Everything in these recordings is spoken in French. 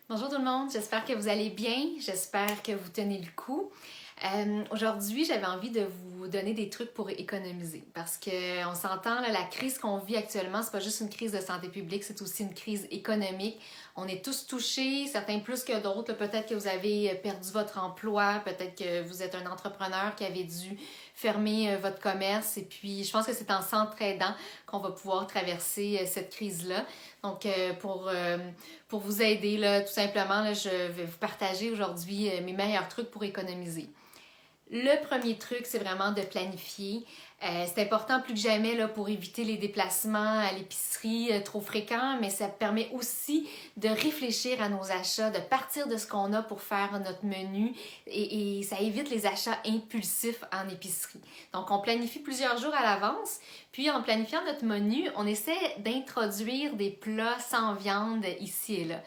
Bonjour tout le monde, j'espère que vous allez bien, j'espère que vous tenez le coup. Aujourd'hui, j'avais envie de vous donner des trucs pour économiser parce que on s'entend, là, la crise qu'on vit actuellement, c'est pas juste une crise de santé publique, c'est aussi une crise économique. On est tous touchés, certains plus que d'autres. Peut-être que vous avez perdu votre emploi, peut-être que vous êtes un entrepreneur qui avait dû fermer votre commerce. Et puis, je pense que c'est en s'entraidant qu'on va pouvoir traverser cette crise-là. Donc, pour vous aider, là, tout simplement, là, je vais vous partager aujourd'hui mes meilleurs trucs pour économiser. Le premier truc, c'est vraiment de planifier. C'est important plus que jamais là, pour éviter les déplacements à l'épicerie trop fréquents, mais ça permet aussi de réfléchir à nos achats, de partir de ce qu'on a pour faire notre menu et ça évite les achats impulsifs en épicerie. Donc, on planifie plusieurs jours à l'avance, puis en planifiant notre menu, on essaie d'introduire des plats sans viande ici et là.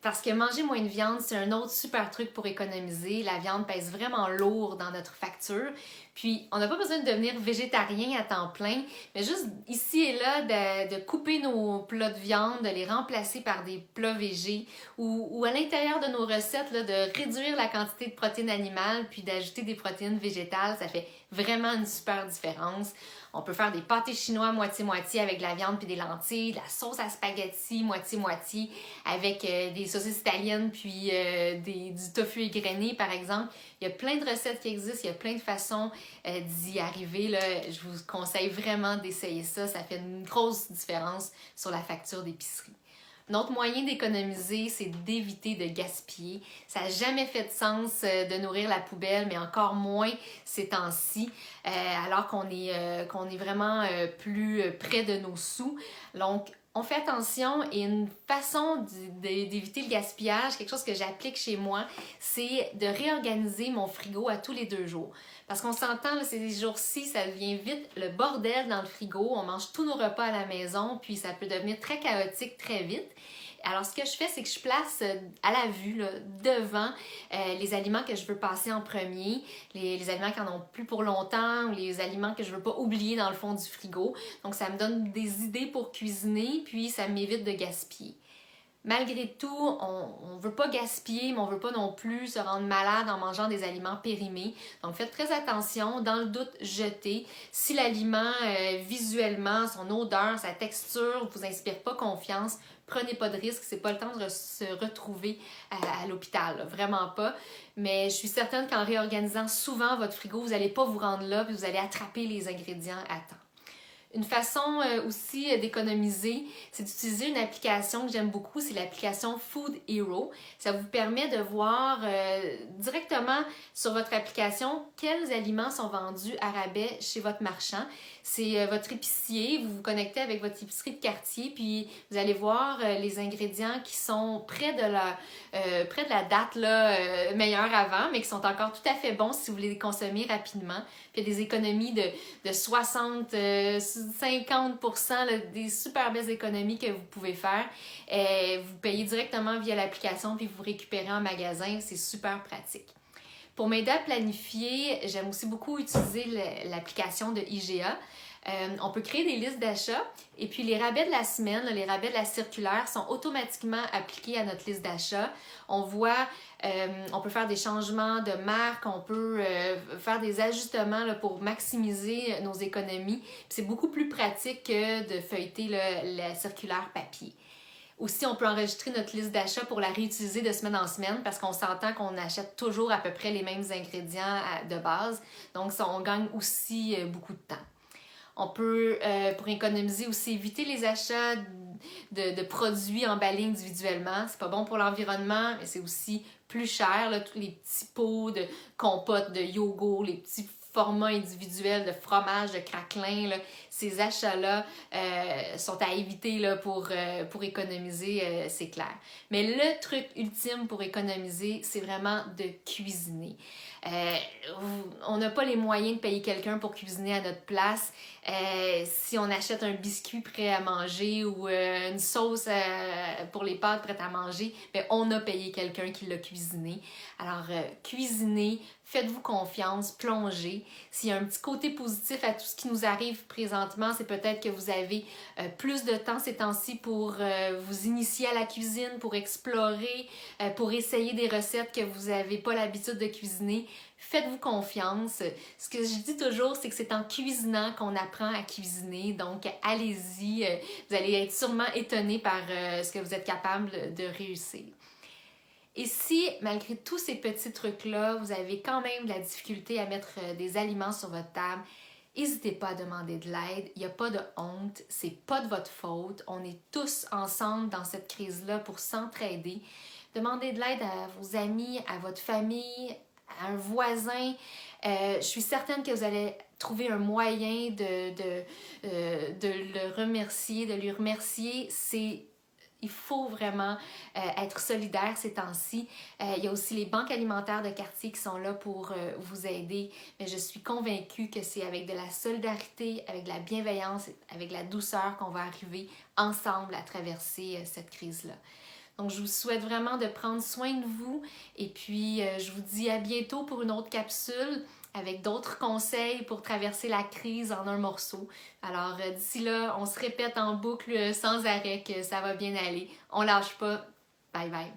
Parce que manger moins de viande, c'est un autre super truc pour économiser. La viande pèse vraiment lourd dans notre facture. Puis, on n'a pas besoin de devenir végétarien à temps plein, mais juste ici et là, de couper nos plats de viande, de les remplacer par des plats végés ou à l'intérieur de nos recettes, là, de réduire la quantité de protéines animales puis d'ajouter des protéines végétales, ça fait vraiment une super différence. On peut faire des pâtés chinois moitié-moitié avec de la viande puis des lentilles, de la sauce à spaghetti moitié-moitié avec des saucisses italiennes puis du tofu égrené par exemple. Il y a plein de recettes qui existent, il y a plein de façons d'y arriver. Là. Je vous conseille vraiment d'essayer ça, ça fait une grosse différence sur la facture d'épicerie. Un autre moyen d'économiser, c'est d'éviter de gaspiller. Ça n'a jamais fait de sens de nourrir la poubelle, mais encore moins ces temps-ci, alors qu'on est vraiment plus près de nos sous. Donc, on fait attention et une façon d'éviter le gaspillage, quelque chose que j'applique chez moi, c'est de réorganiser mon frigo à tous les 2 jours. Parce qu'on s'entend, là, ces jours-ci, ça devient vite le bordel dans le frigo. On mange tous nos repas à la maison, puis ça peut devenir très chaotique très vite. Alors, ce que je fais, c'est que je place à la vue, là, devant les aliments que je veux passer en premier, les aliments qui en ont plus pour longtemps ou les aliments que je veux pas oublier dans le fond du frigo. Donc, ça me donne des idées pour cuisiner, puis ça m'évite de gaspiller. Malgré tout, on ne veut pas gaspiller, mais on ne veut pas non plus se rendre malade en mangeant des aliments périmés. Donc, faites très attention. Dans le doute, jetez. Si l'aliment, visuellement, son odeur, sa texture ne vous inspire pas confiance, prenez pas de risque. C'est pas le temps de se retrouver à l'hôpital. Là. Vraiment pas. Mais je suis certaine qu'en réorganisant souvent votre frigo, vous n'allez pas vous rendre là et vous allez attraper les ingrédients à temps. Une façon aussi d'économiser, c'est d'utiliser une application que j'aime beaucoup, c'est l'application Food Hero. Ça vous permet de voir directement sur votre application quels aliments sont vendus à rabais chez votre marchand. C'est votre épicier, vous vous connectez avec votre épicerie de quartier, puis vous allez voir les ingrédients qui sont près de la date là, meilleure avant, mais qui sont encore tout à fait bons si vous voulez les consommer rapidement. Puis il y a des économies de 60, 50%, là, des super belles économies que vous pouvez faire. Vous payez directement via l'application puis vous récupérez en magasin. C'est super pratique. Pour m'aider à planifier, j'aime aussi beaucoup utiliser l'application de IGA. On peut créer des listes d'achats et puis les rabais de la semaine, les rabais de la circulaire sont automatiquement appliqués à notre liste d'achats. On voit, on peut faire des changements de marque, on peut faire des ajustements là, pour maximiser nos économies. C'est beaucoup plus pratique que de feuilleter la circulaire papier. Aussi, on peut enregistrer notre liste d'achat pour la réutiliser de semaine en semaine parce qu'on s'entend qu'on achète toujours à peu près les mêmes ingrédients de base. Donc, ça, on gagne aussi beaucoup de temps. On peut, pour économiser aussi, éviter les achats de produits emballés individuellement. C'est pas bon pour l'environnement, mais c'est aussi plus cher. Là, tous les petits pots de compote, de yogourt, les petits formats individuels de fromage, de craquelin, là, ces achats-là sont à éviter là, pour économiser, c'est clair. Mais le truc ultime pour économiser, c'est vraiment de cuisiner. On n'a pas les moyens de payer quelqu'un pour cuisiner à notre place. Si on achète un biscuit prêt à manger ou une sauce pour les pâtes prête à manger, bien, on a payé quelqu'un qui l'a cuisiné. Alors, cuisinez, faites-vous confiance, plongez. S'il y a un petit côté positif à tout ce qui nous arrive présentement, c'est peut-être que vous avez plus de temps ces temps-ci pour vous initier à la cuisine, pour explorer, pour essayer des recettes que vous n'avez pas l'habitude de cuisiner. Faites-vous confiance. Ce que je dis toujours, c'est que c'est en cuisinant qu'on apprend à cuisiner. Donc, allez-y. Vous allez être sûrement étonné par ce que vous êtes capable de réussir. Et si, malgré tous ces petits trucs-là, vous avez quand même de la difficulté à mettre des aliments sur votre table, n'hésitez pas à demander de l'aide. Il n'y a pas de honte. C'est pas de votre faute. On est tous ensemble dans cette crise-là pour s'entraider. Demandez de l'aide à vos amis, à votre famille, à un voisin. Je suis certaine que vous allez trouver un moyen de le remercier, de lui remercier. Il faut vraiment être solidaire ces temps-ci. Il y a aussi les banques alimentaires de quartier qui sont là pour vous aider. Mais je suis convaincue que c'est avec de la solidarité, avec de la bienveillance, avec de la douceur qu'on va arriver ensemble à traverser cette crise-là. Donc, je vous souhaite vraiment de prendre soin de vous et puis je vous dis à bientôt pour une autre capsule avec d'autres conseils pour traverser la crise en un morceau. Alors, d'ici là, on se répète en boucle sans arrêt que ça va bien aller. On lâche pas. Bye bye.